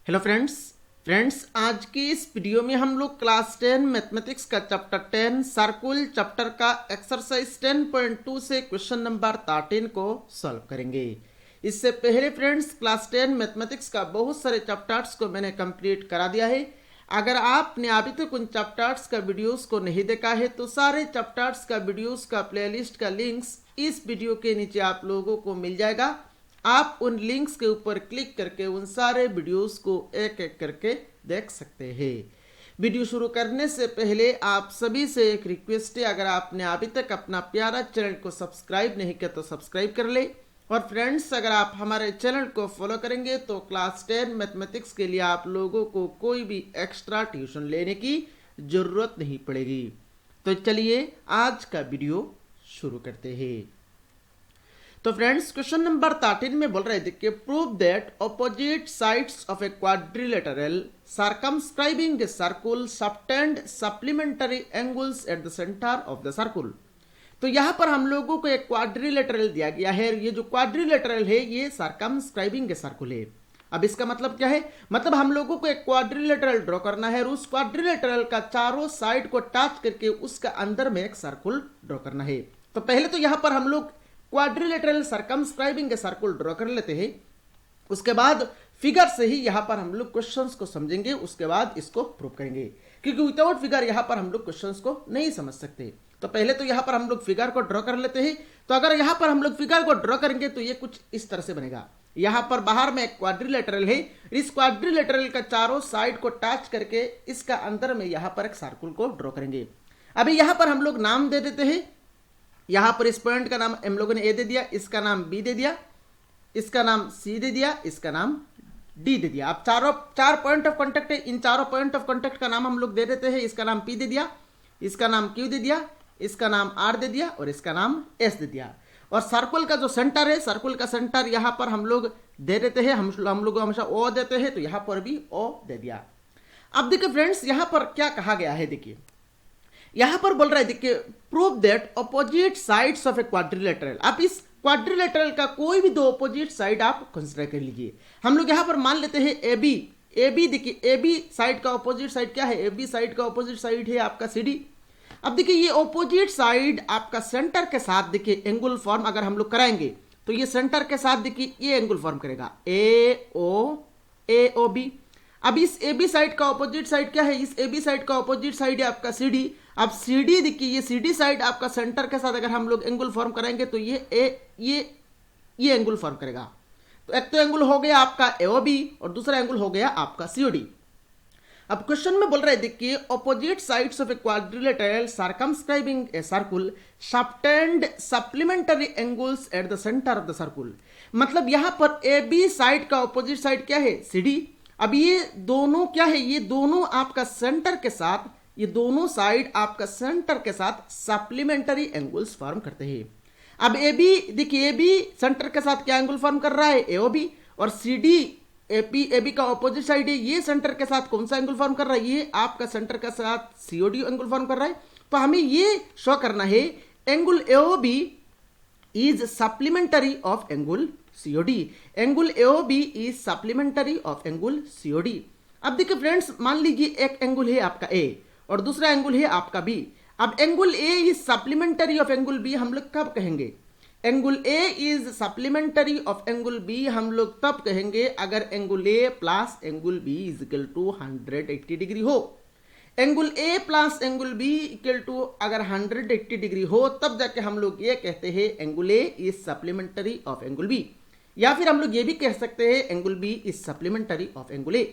Hello friends आज की इस वीडियो में हम लोग क्लास 10 मैथमेटिक्स का चैप्टर 10 सर्कुल चैप्टर का एक्सरसाइज 10.2 से क्वेश्चन नंबर 13 को सॉल्व करेंगे। इससे पहले फ्रेंड्स क्लास 10 मैथमेटिक्स का बहुत सारे चैप्टर्स को मैंने कंप्लीट करा दिया है। अगर आपने अभी तक उन चैप्टर्स का वीडियोस को नहीं देखा है तो सारे चैप्टर्स का वीडियोस का प्लेलिस्ट का लिंक्स इस वीडियो के नीचे आप लोगों को मिल जाएगा। आप उन लिंक्स के ऊपर क्लिक करके उन सारे वीडियोस को एक एक करके देख सकते हैं। वीडियो शुरू करने से पहले आप सभी से एक रिक्वेस्ट है, अगर आपने अभी तक अपना प्यारा चैनल को सब्सक्राइब नहीं किया तो सब्सक्राइब कर ले। और फ्रेंड्स अगर आप हमारे चैनल को फॉलो करेंगे तो क्लास 10 मैथमेटिक्स के लिए आप लोगों को कोई भी एक्स्ट्रा ट्यूशन लेने की जरूरत नहीं पड़ेगी। तो चलिए आज का वीडियो शुरू करते हैं। तो फ्रेंड्स क्वेश्चन नंबर 13 में बोल रहे थे कि prove that opposite sides of a quadrilateral circumscribing the circle subtend supplementary angles at the centre of the circle. तो यहां पर हम लोगों को एक क्वाड्रिलेटरल दिया गया है। ये जो क्वाड्रिलेटरल है ये सर्कमस्क्राइबिंग सर्कुल है। अब इसका मतलब क्या है? मतलब हम लोगों को एक क्वाड्रिलेटरल ड्रॉ करना है और उस क्वाड्रिलेटरल का चारों साइड को टच करके उसका अंदर में एक सर्कुल ड्रॉ करना है। तो पहले तो यहां पर हम लोग quadrilateral circumscribing a circle draw कर लेते हैं। उसके बाद फिगर से ही यहां पर हम लोग क्वेश्चंस को समझेंगे, उसके बाद इसको प्रूव करेंगे, क्योंकि विदाउट फिगर यहां पर हम लोग क्वेश्चंस को नहीं समझ सकते। तो पहले तो यहां पर हम लोग फिगर को ड्रॉ कर लेते हैं। तो अगर यहां पर हम लोग फिगर को ड्रॉ करेंगे तो ये कुछ इस तरह से बनेगा। यहां पर बाहर में एक क्वाड्रिलेटरल है, इस क्वाड्रिलेटरल का चारों साइड को टच करके इसका अंदर में यहां पर एक सर्कुल को ड्रॉ करेंगे। अभी यहां पर हम लोग नाम दे देते हैं। यहां पर इस पॉइंट का नाम हम लोगों ने ए दे दिया, इसका नाम बी दे दिया, इसका नाम सी दे दिया, इसका नाम डी दे दिया। अब चार पॉइंट ऑफ कांटेक्ट है, इन चारों पॉइंट ऑफ कांटेक्ट का नाम हम लोग दे देते हैं। इसका नाम पी दे दिया, इसका नाम क्यू दे दिया, इसका नाम आर दे दिया और इसका नाम एस दे दिया। और सर्कुल का जो सेंटर है, सर्कुल का सेंटर यहां पर हम लोग दे देते हैं। हम लोग हमेशा ओ देते हैं, तो यहां पर भी ओ दे दिया। अब देखिए फ्रेंड्स यहां पर क्या कहा गया है, देखिए यहां पर बोल रहा है देखिए prove that opposite sides of a quadrilateral. आप इस क्वाड्रिलेटरल का कोई भी दो ऑपोजिट साइड आप कंसीडर कर लीजिए। हम लोग यहां पर मान लेते हैं ए बी। ए बी देखिए, ए बी साइड का ऑपोजिट साइड क्या है? ए बी साइड का ऑपोजिट साइड है आपका सी डी। अब देखिए ये ऑपोजिट साइड आपका सेंटर के साथ देखिए एंगुल फॉर्म अगर हम लोग कराएंगे तो ये सेंटर के साथ देखिए ये एंगुल फॉर्म करेगा ए ओ बी। अब इस ए बी साइड का ऑपोजिट साइड क्या है? इस ए बी साइड का ऑपोजिट साइड है आपका सी डी। अब सी डी देखिए, ये सी डी साइड आपका सेंटर के साथ अगर हम लोग एंगुल फॉर्म कराएंगे तो ये एंगुल फॉर्म करेगा। तो एक तो एंगुल हो गया आपका एओबी और दूसरा एंगुल हो गया आपका सीओडी। अब क्वेश्चन में बोल रहे हैं देखिए opposite sides of a quadrilateral circumscribing a circle subtend supplementary angles at the centre of the circle. मतलब यहां पर ए बी साइड का ऑपोजिट साइड क्या है? C D. अब ये दोनों क्या है? ये दोनों आपका सेंटर के साथ, ये दोनों साइड आपका सेंटर के साथ सप्लीमेंटरी एंगल्स फॉर्म करते हैं। अब ए बी देखिए, ए बी सेंटर के साथ क्या एंगल फॉर्म कर रहा है? एओ बी। और सी डी ए बी का ऑपोजिट साइड है, ये सेंटर के साथ कौन सा एंगल फॉर्म कर रहा है? ये आपका सेंटर के साथ सीओडी एंगल फॉर्म कर रहा है। तो हमें ये शो करना है angle AO B is supplementary of angle COD. Angle AOB is supplementary of angle COD. अब देखिए फ्रेंड्स मान लीजिए एक एंगल है आपका ए और दूसरा एंगल है आपका बी। अब angle A is supplementary of angle B हम लोग कब कहेंगे? Angle A is supplementary of angle B हम लोग तब कहेंगे अगर angle A plus angle B is equal to 180 degree हो। Angle A plus angle B equal to अगर 180 डिग्री हो तब जाके हम लोग ये कहते हैं angle A is supplementary of angle B. या फिर हम लोग ये भी कह सकते हैं angle B is supplementary of angle A.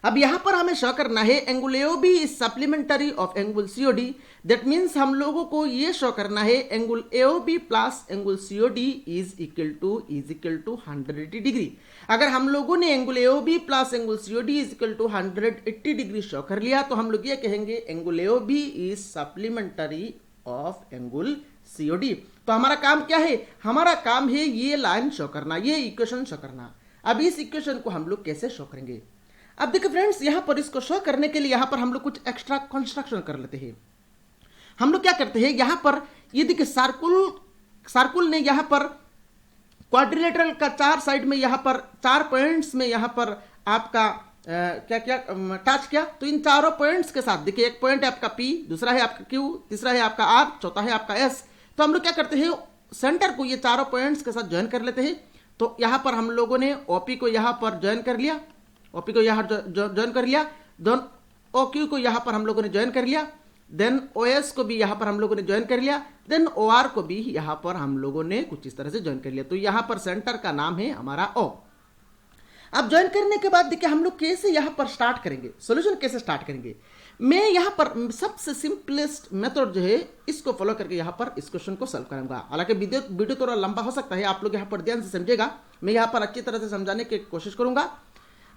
अब यहां पर हमें शो करना है angle AOB is supplementary of angle COD. That means हम लोगों को ये शो करना है angle AOB plus angle COD is equal to 180 degree. अगर हम लोगों ने angle AOB plus angle COD is equal to 180 degree show कर लिया तो हम लोग ये कहेंगे angle AOB is supplementary of angle COD. तो हमारा काम क्या है? हमारा काम है ये लाइन शो करना, ये इक्वेशन शो करना। अब इस इक्वेशन को हम लोग कैसे शो करेंगे? अब देखिए फ्रेंड्स यहां पर इसको शो करने के लिए यहां पर हम लोग कुछ एक्स्ट्रा कंस्ट्रक्शन कर लेते हैं। हम लोग क्या करते हैं, यहां पर ये देखिए सर्कुल ने यहां पर क्वाड्रिलेटरल का चार साइड में यहां पर चार पॉइंट्स में यहां पर आपका क्या क्या टच किया, तो इन चारों पॉइंट्स के साथ देखिए, एक पॉइंट है आपका P, दूसरा है आपका Q, तीसरा है आपका R, चौथा है आपका S। तो हम लोग क्या करते हैं, सेंटर को ये चारों पॉइंट्स के साथ ज्वाइन कर लेते हैं। तो यहां पर हम लोगों ने OP को यहां पर ज्वाइन कर लिया, OP को यहां ज्वाइन कर लिया, देन OQ को यहां पर हम लोगों ने ज्वाइन कर लिया, देन OS को भी यहां पर हम लोगों ने ज्वाइन कर लिया, देन OR को भी यहां पर हम लोगों ने कुछ इस तरह से ज्वाइन कर लिया। तो यहां पर सेंटर का नाम है हमारा O। अब ज्वाइन करने के बाद देखिए हम लोग कैसे यहां पर स्टार्ट करेंगे, सॉल्यूशन कैसे स्टार्ट करेंगे। मैं यहां पर सबसे सिंपलेस्ट मेथड जो है इसको फॉलो करके यहां पर इस क्वेश्चन को सॉल्व करूंगा। हालांकि वीडियो थोड़ा लंबा हो सकता है, आप लोग यहां पर ध्यान से समझेगा, मैं यहां पर अच्छी तरह से समझाने की कोशिश करूंगा।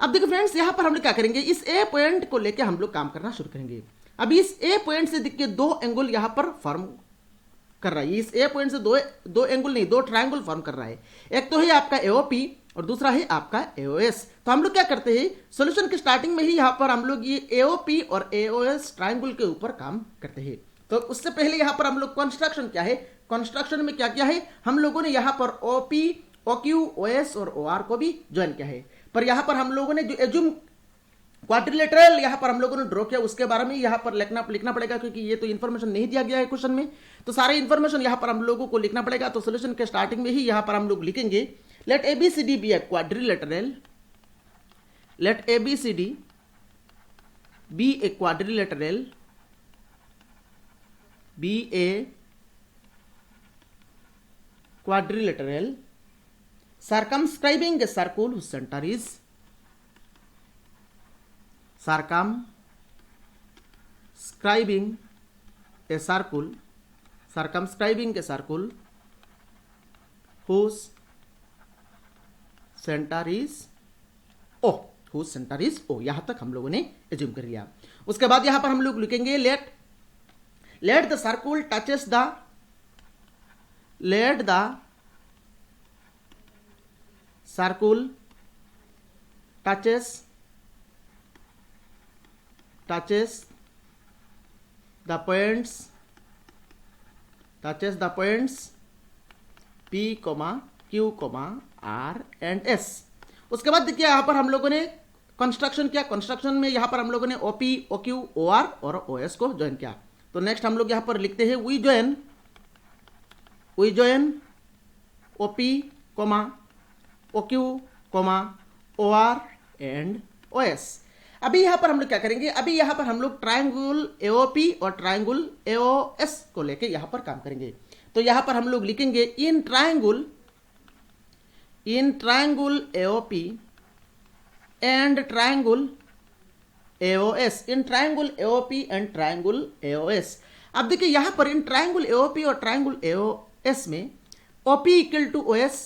अब देखिए फ्रेंड्स, यहां पर हम लोग क्या करेंगे, इस ए पॉइंट को लेकर हम लोग काम करना शुरू करेंगे। अब इस ए पॉइंट से देखिए दो एंगल यहां पर फॉर्म कर रहा है, इस ए पॉइंट से दो एंगल नहीं, दो ट्रायंगल फॉर्म कर रहा है। एक तो है आपका AOP और दूसरा है आपका AOS। तो हम लोग क्या करते हैं, सॉल्यूशन के स्टार्टिंग में ही यहां पर हम लोग ये AOP और AOS ट्रायंगल के ऊपर काम करते हैं। तो उससे पहले यहां पर हम लोग कंस्ट्रक्शन क्या है, कंस्ट्रक्शन में क्या किया है, हम लोगों ने यहां पर OP, OQ, OS और OR को भी ज्वाइन किया है। पर यहां पर हम लोगों ने जो एज्यूम क्वाड्रिलेटरल यहां पर हम लोगों ने ड्रॉ किया, उसके बारे में यहां पर लिखना पड़ेगा, क्योंकि ये तो इन्फॉर्मेशन नहीं दिया गया है क्वेश्चन में, तो सारे इन्फॉर्मेशन यहां पर हम लोगों को लिखना पड़ेगा। तो सॉल्यूशन के स्टार्टिंग में ही यहां पर हम लोग लिखेंगे, let ABCD be a quadrilateral, let ABCD be a quadrilateral, be a quadrilateral circumscribing a circle whose center is circumscribing a circle whose center is O, whose center is O। यहां तक हम लोगों ने एज्यूम कर लिया। उसके बाद यहां पर हम लोग लिखेंगे let the circle touches the, let the circle touches the points P, Q, R and S। उसके बाद देखिए यहां पर हम लोगों ने कंस्ट्रक्शन किया, कंस्ट्रक्शन में यहां पर हम लोगों ने OP, OQ, OR और OS को ज्वाइन किया। तो नेक्स्ट हम लोग यहां पर लिखते हैं we join OP, OQ, OR and OS। अभी यहां पर हम लोग क्या करेंगे, अभी यहां पर हम लोग ट्रायंगल AOP और ट्रायंगल AOS को लेके यहां पर काम करेंगे। तो यहां पर हम लोग लिखेंगे in triangle AOP and triangle AOS, in triangle AOP and triangle AOS। अब देखिए यहां पर इन ट्रायंगल AOP और ट्रायंगल AOS में OP इक्वल टू OS,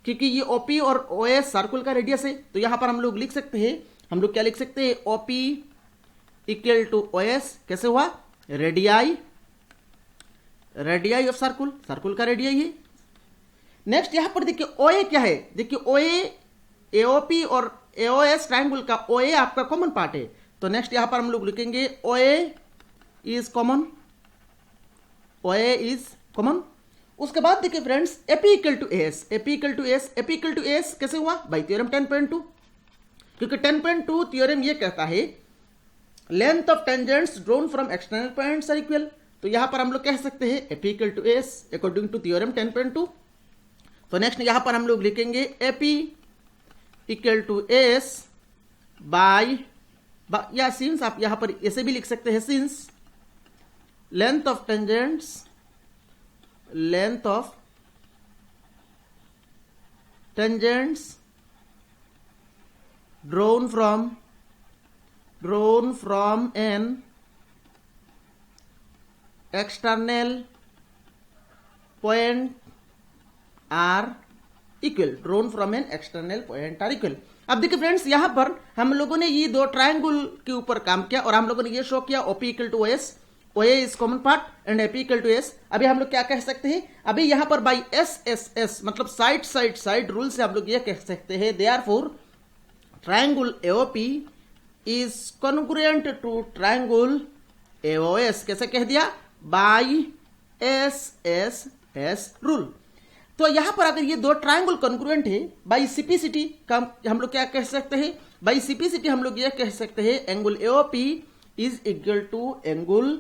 क्योंकि ये OP और OS सर्कल का रेडियस है, तो यहां पर हम लोग लिख सकते हैं, हम लोग क्या लिख सकते हैं, OP इक्वल टू OS कैसे हुआ, रेडियाई ऑफ सर्कल का रेडियाई है। नेक्स्ट यहां पर देखिए OA क्या है, देखिए OA AOP और AOS ट्रायंगल का OA आपका कॉमन पार्ट है। तो नेक्स्ट यहां पर हम लोग लिखेंगे OA इज कॉमन। उसके बाद देखिए friends AP equal to AS कैसे हुआ, बाई थ्योरम 10.2, क्योंकि 10.2 थ्योरम ये कहता है length of tangents drawn from external points are equal. तो यहां पर हम लोग कह सकते हैं AP equal to AS according to theorem 10.2। तो नेक्स्ट यहां पर हम लोग लिखेंगे AP equal to AS by, या सिंस आप यहां पर ऐसे भी लिख सकते हैं, since length of tangents drawn from an external point are equal, अब देखिए फ्रेंड्स यहां पर हम लोगों ने ये दो ट्रायंगल के ऊपर काम किया और हम लोगों ने ये शो किया OP equal to OS, OA is common part and AP equal to S। अभी हम लोग क्या कह सकते हैं, अभी यहां पर बाई SSS मतलब साइड रूल से हम लोग ये कह सकते हैं, therefore triangle AOP is congruent to triangle AOS। कैसे कह दिया, बाई SSS रूल। तो यहां पर अगर ये दो ट्रायंगल कॉन्ग्रुएंट है, बाई सिपिसिटी का हम लोग क्या कह सकते हैं, बाई सिपिसिटी हम लोग ये कह सकते हैं angle AOP is equal to angle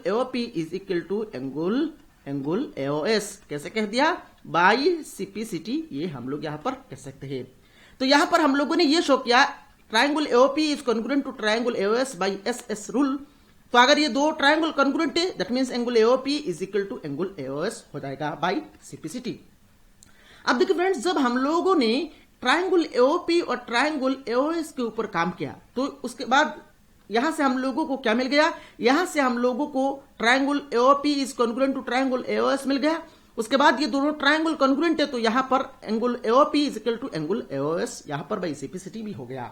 AOP is equal to angle AOS. कैसे कह दिया, बाई सिपिसिटी, ये हम लोग यहां पर कह सकते हैं। तो यहां पर हम लोगों ने ये शो किया triangle AOP is congruent to triangle AOS by S rule. तो अगर ये दो ट्रायंगल कॉन्ग्रुएंट है that means angle AOP is equal to angle AOS हो जाएगा बाई सिपिसिटी। अब देखिए फ्रेंड्स, जब हम लोगों ने ट्रायंगल एओपी और ट्रायंगल एओएस के ऊपर काम किया तो उसके बाद यहां से हम लोगों को क्या मिल गया, यहां से हम लोगों को triangle AOP is congruent to triangle AOS मिल गया। उसके बाद ये दोनों ट्रायंगल कॉन्ग्रुएंट है तो यहां पर angle AOP is equal to angle AOS यहां पर बाई सिपिसिटी भी हो गया।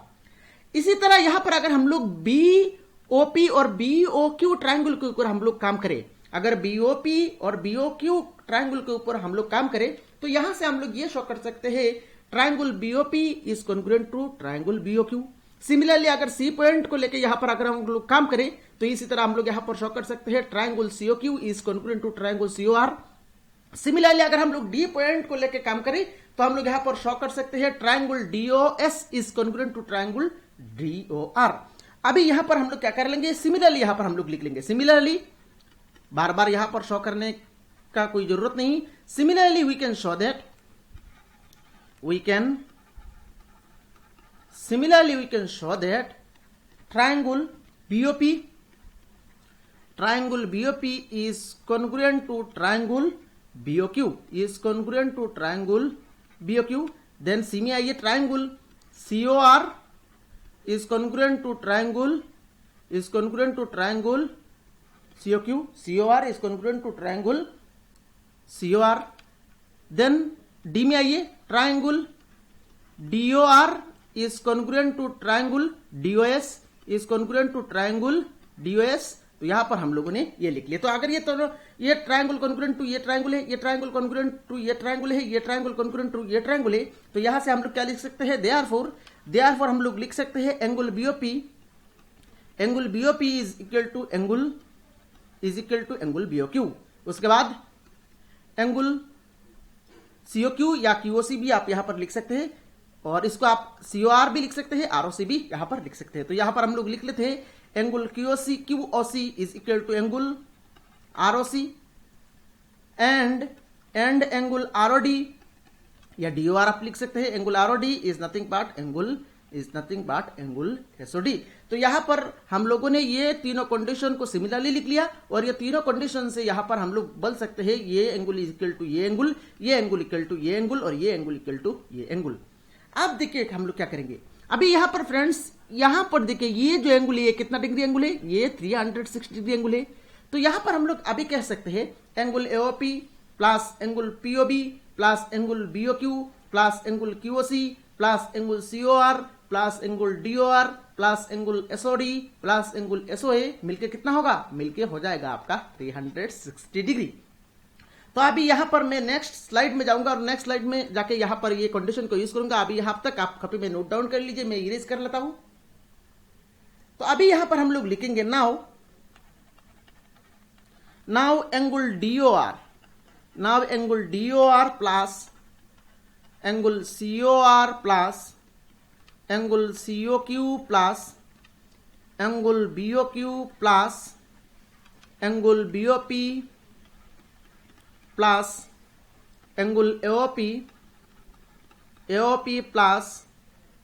इसी तरह यहां पर अगर हम लोग बीओपी और बीओक्यू ट्रायंगल के ऊपर हम लोग काम करें, अगर बीओपी और बीओक्यू ट्रायंगल के ऊपर हम लोग काम करें तो यहां से हम लोग ये शो कर सकते हैं triangle BOP is congruent to triangle BOQ. Similarly अगर सी पॉइंट को लेकर यहां पर अगर हम लोग काम करें तो इसी तरह हम लोग यहां पर शो कर सकते हैं triangle COQ is congruent to triangle COR. Similarly अगर हम लोग डी पॉइंट को लेकर काम करें तो हम लोग यहां पर शो कर सकते हैं triangle DOS is congruent to triangle DOR. अभी यहां पर हम लोग क्या कर लेंगे, सिमिलरली यहां पर हम लोग लिख लेंगे, सिमिलरली बार बार यहां पर शो करने का कोई जरूरत नहीं। Similarly we can show that triangle BOP is congruent to triangle BOQ is congruent to triangle BOQ. Then see आइए triangle COR is congruent to triangle COQ. COR is congruent to triangle COR. Then D में आइए triangle DOR is congruent to triangle DOS is congruent to triangle DOS. तो यहां पर हम लोगों ने ये लिख लिया। तो अगर ये ट्रायंगल कॉन्ग्रुएंट टू ये ट्रायंगल है, ये ट्रायंगल कॉन्ग्रुएंट टू ये ट्रायंगल है, ये ट्रायंगल कॉन्ग्रुएंट टू ये ट्रायंगल है, तो यहां से हम लोग क्या लिख सकते हैं, देयरफॉर हम लोग लिख सकते हैं angle BOP is equal to angle BOQ. उसके बाद एंगल सीओक्यू या क्यूओसी भी आप यहां पर लिख सकते हैं और इसको आप सीओआर भी लिख सकते हैं, आरओसी भी यहां पर लिख सकते हैं। तो यहां पर हम लोग लिख लेते हैं angle QOC is equal to angle ROC and angle ROD या डीओआर आप लिख सकते हैं। Angle ROD is nothing but angle SOD. तो यहां पर हम लोगों ने ये तीनों कंडीशन को सिमिलरली लिख लिया और ये तीनों कंडीशन से यहां पर हम लोग बोल सकते हैं ये एंगल इज इक्वल टू ये एंगल इक्वल टू ये एंगल और ये एंगल इक्वल टू ये एंगल। अब देखिए हम लोग क्या करेंगे, अभी यहां पर फ्रेंड्स यहां पर देखिए ये जो एंगल है कितना डिग्री एंगल है, ये 360 डिग्री एंगल है। तो यहां पर हम लोग अभी कह सकते हैं angle AOP plus angle POB plus angle BOQ plus angle QOC plus angle COR plus angle DOR plus angle SOD plus angle SOA मिलके कितना होगा, मिलके हो जाएगा आपका 360 डिग्री। तो अभी यहां पर मैं नेक्स्ट स्लाइड में जाऊंगा और नेक्स्ट स्लाइड में जाके यहां पर ये कंडीशन को यूज करूंगा। अभी यहां तक आप कॉपी में नोट डाउन कर लीजिए, मैं इरेज कर लेता हूं। तो अभी यहां पर हम लोग लिखेंगे now angle DOR plus angle COR plus angle COQ plus angle BOQ plus angle BOP plus angle AOP plus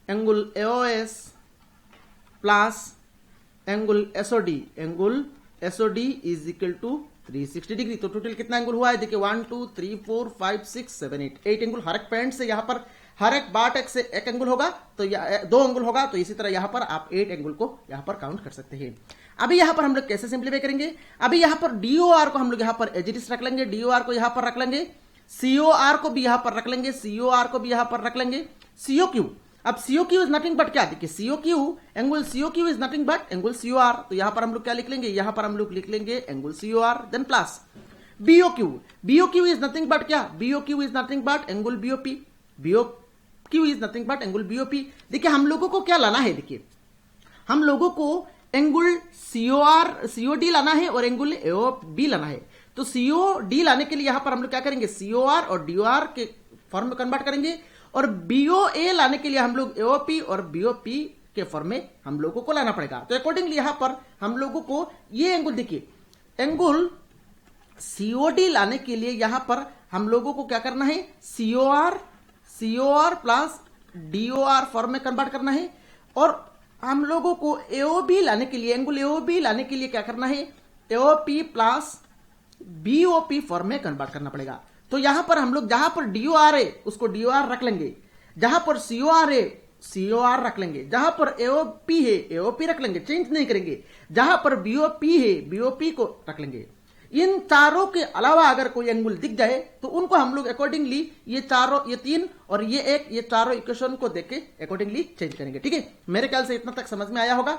angle AOS plus angle SOD is equal to 360 degree. तो टोटल कितना एंगल हुआ है देखिए 1 2 3 4 5 6 7 8 एंगल। हर एक point से यहां पर हर एक बाट एक से एक एंगल होगा तो 2 एंगल होगा। तो इसी तरह यहां पर आप 8 एंगल को यहां पर काउंट कर सकते हैं। अभी यहां पर हम लोग कैसे सिंप्लीफाई करेंगे, अभी यहां पर डीओआर को हम लोग यहां पर एज इट इज रख लेंगे, डीओआर को यहां पर रख लेंगे, सीओआर को भी यहां पर रख लेंगे, सीओआर को भी यहां पर रख लेंगे, सीओक्यू। अब सीओक्यू इज नथिंग बट क्या देखिए angle COQ is nothing but angle COR. तो यहां पर हम लोग क्या लिख लेंगे, यहां पर हम लोग लिख लेंगे angle COR then plus BOQ is nothing but क्या, BOQ is nothing but angle BOP, BOQ is nothing but angle BOP. देखिए हम लोगों को क्या लाना है, देखिए हम लोगों को एंगल सीओडी लाना है और एंगल एओबी लाना है। तो सीओडी लाने के लिए यहां पर हम लोग क्या करेंगे, सीओआर और डीओआर के फॉर्म में कन्वर्ट करेंगे, और बीओए लाने के लिए हम लोग एओपी और बीओपी के फॉर्म में हम लोगों को लाना पड़ेगा। तो अकॉर्डिंगली यहां पर हम लोगों को ये एंगल देखिए, एंगल सीओडी लाने के लिए यहां पर हम लोगों को क्या करना है, सीओआर प्लस डीओआर फॉर्म में कन्वर्ट करना है, और हम लोगों को एओबी लाने के लिए, एंगल एओबी लाने के लिए क्या करना है, एओपी प्लस बीओपी फॉर्म में कन्वर्ट करना पड़ेगा। तो यहां पर हम लोग जहां पर डीओआर है उसको डीओआर रख लेंगे, जहां पर सीओआर है सीओआर रख लेंगे, जहां पर एओपी है एओपी रख लेंगे, चेंज नहीं करेंगे, जहां पर बीओपी है बीओपी को रख लेंगे। इन चारों के अलावा अगर कोई एंगल दिख जाए तो उनको हम लोग अकॉर्डिंगली ये चारों, ये तीन और ये एक, ये चारों इक्वेशन को देख के अकॉर्डिंगली चेंज करेंगे। ठीक है, मेरे ख्याल से इतना तक समझ में आया होगा।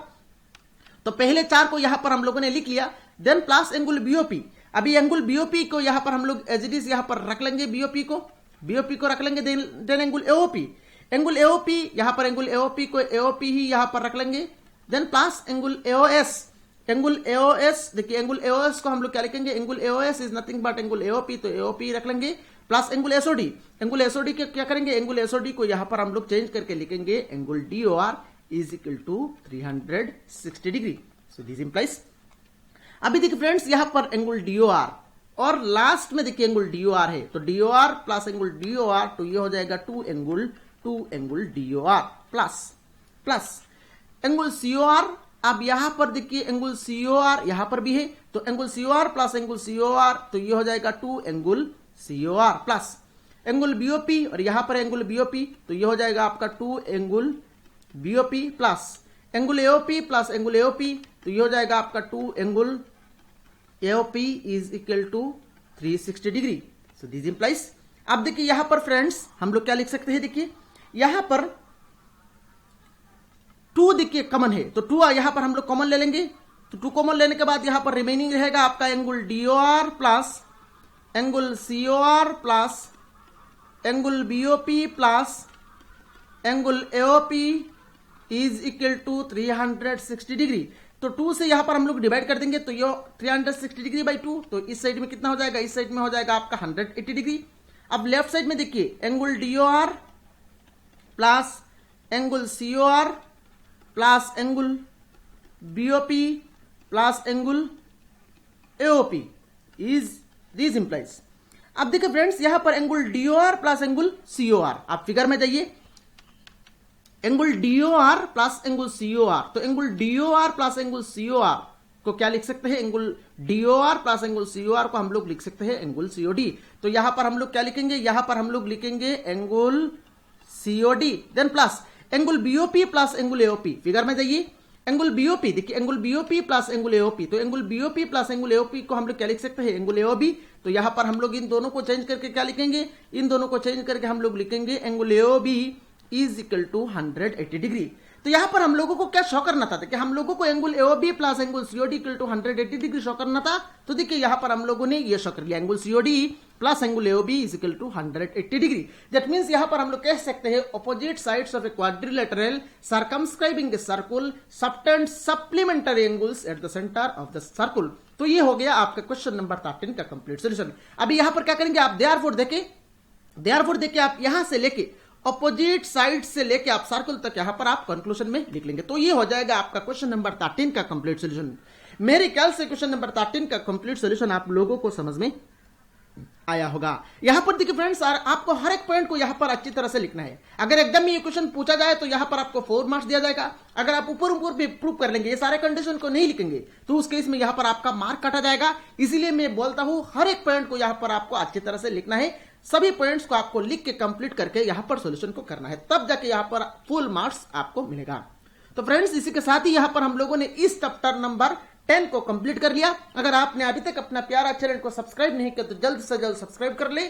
तो पहले चार को यहां पर हम लोगों ने लिख लिया, देन प्लस एंगल बीओपी। अभी एंगल बीओपी को यहां पर हम लोग एज इट इज यहां पर रख लेंगे, बीओपी को रख लेंगे, then angle AOP, angle AOP यहां पर एंगल एओपी को एओपी ही यहां पर रख लेंगे, then plus angle AOS, angle AOS देखिए, एंगल एओएस को हम लोग क्या लिखेंगे, angle AOS is nothing but angle AOP, तो एओपी रख लेंगे, plus angle SOD, angle SOD के क्या करेंगे, एंगल एसओडी को यहां पर हम लोग चेंज करके लिखेंगे angle DOR is equal to 360 degree. So this implies, अभी देखिए फ्रेंड्स यहां पर एंगल डीओआर और लास्ट में देखिए एंगल डीओआर है, तो डीओआर प्लस एंगल डीओआर, तो ये हो जाएगा 2 angle DOR plus angle COR. अब यहां पर देखिए एंगल सीओआर यहां पर भी है, तो angle COR plus angle COR, तो ये हो जाएगा 2 angle COR plus angle BOP, और यहां पर एंगल बीओपी, तो ये हो जाएगा आपका 2 angle BOP plus angle AOP plus angle AOP, तो ये हो जाएगा आपका 2 angle AOP is equal to 360 degree. So this implies, अब देखिए यहां पर फ्रेंड्स हम लोग क्या लिख सकते हैं, देखिए यहां पर 2 देखिए कॉमन है, तो 2 यहां पर हम लोग कॉमन ले लेंगे, तो 2 कॉमन लेने के बाद यहां पर रिमेनिंग रहेगा आपका angle DOR plus angle COR plus angle BOP plus angle AOP is equal to 360 degree. तो 2 से यहां पर हम लोग डिवाइड कर देंगे, तो ये 360 डिग्री बाई 2, तो इस साइड में कितना हो जाएगा, इस साइड में हो जाएगा आपका 180 डिग्री। अब लेफ्ट साइड में देखिए angle DOR plus angle COR plus angle BOP plus angle AOP is this implies. अब देखिए फ्रेंड्स यहां पर angle DOR plus angle COR, आप फिगर में जाइए, angle DOR plus angle COR, तो angle DOR plus angle COR को क्या लिख सकते हैं, angle DOR plus angle COR को हम लोग लिख सकते हैं एंगल सीओडी। तो यहां पर हम लोग क्या लिखेंगे, यहां पर हम लोग लिखेंगे angle COD, then plus angle BOP plus angle AOP, figure में जाइए, एंगल बीओपी देखिए, angle BOP plus angle AOP, तो angle BOP plus angle AOP को हम लोग क्या लिख सकते हैं, एंगल एओबी। तो यहां पर हम लोग इन दोनों को चेंज करके क्या लिखेंगे, इन दोनों को चेंज करके हम लोग लिखेंगे angle AOB is equal to 180 degree. तो यहां पर हम लोगों को क्या शो करना था, कि हम लोगों को angle AOB plus angle COD equal to 180 degree show करना था। तो देखिए यहां पर हम लोगों ने ये शो कर लिया, angle COD plus angle AOB is equal to 180 degree. That means यहां पर हम लोग कह सकते हैं opposite sides of a quadrilateral circumscribing a circle subtend supplementary angles at the centre of the circle. तो ये हो गया आपका क्वेश्चन नंबर 13 का कंप्लीट सॉल्यूशन। अभी यहां पर क्या करेंगे आप, देयरफॉर देके आप यहां से लेके ऑपोजिट साइड से लेके आप सर्कल तक यहां पर आप कंक्लूजन में लिख लेंगे। तो ये हो जाएगा आपका क्वेश्चन नंबर 13 का कंप्लीट सॉल्यूशन। मेरे ख्याल से क्वेश्चन नंबर 13 का कंप्लीट सॉल्यूशन आप लोगों को समझ में आया होगा। यहां पर देखिए फ्रेंड्स, आपको हर एक पॉइंट को यहां पर अच्छी तरह से लिखना है। अगर एकदम ये क्वेश्चन पूछा जाए तो यहां पर आपको 4 मार्क्स दिया जाएगा। अगर आप ऊपर भी प्रूव कर लेंगे, ये सारे कंडीशन को नहीं लिखेंगे, तो उस केस में यहां पर आपका मार्क काटा जाएगा। इसीलिए मैं बोलता हूं हर एक पॉइंट को यहां पर आपको अच्छी तरह से लिखना है। सभी पॉइंट्स को आपको लिख के कंप्लीट करके यहां पर सॉल्यूशन को करना है, तब जाके यहां पर फुल मार्क्स आपको मिलेगा। तो फ्रेंड्स, इसी के साथ ही यहां पर हम लोगों ने इस चैप्टर नंबर 10 को कंप्लीट कर लिया। अगर आपने अभी तक अपना प्यारा चैनल को सब्सक्राइब नहीं किया तो जल्द से जल्द सब्सक्राइब कर ले,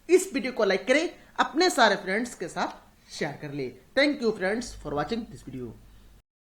इस वीडियो को लाइक करें, अपने सारे फ्रेंड्स के साथ शेयर कर ले। Thank you friends for watching this video.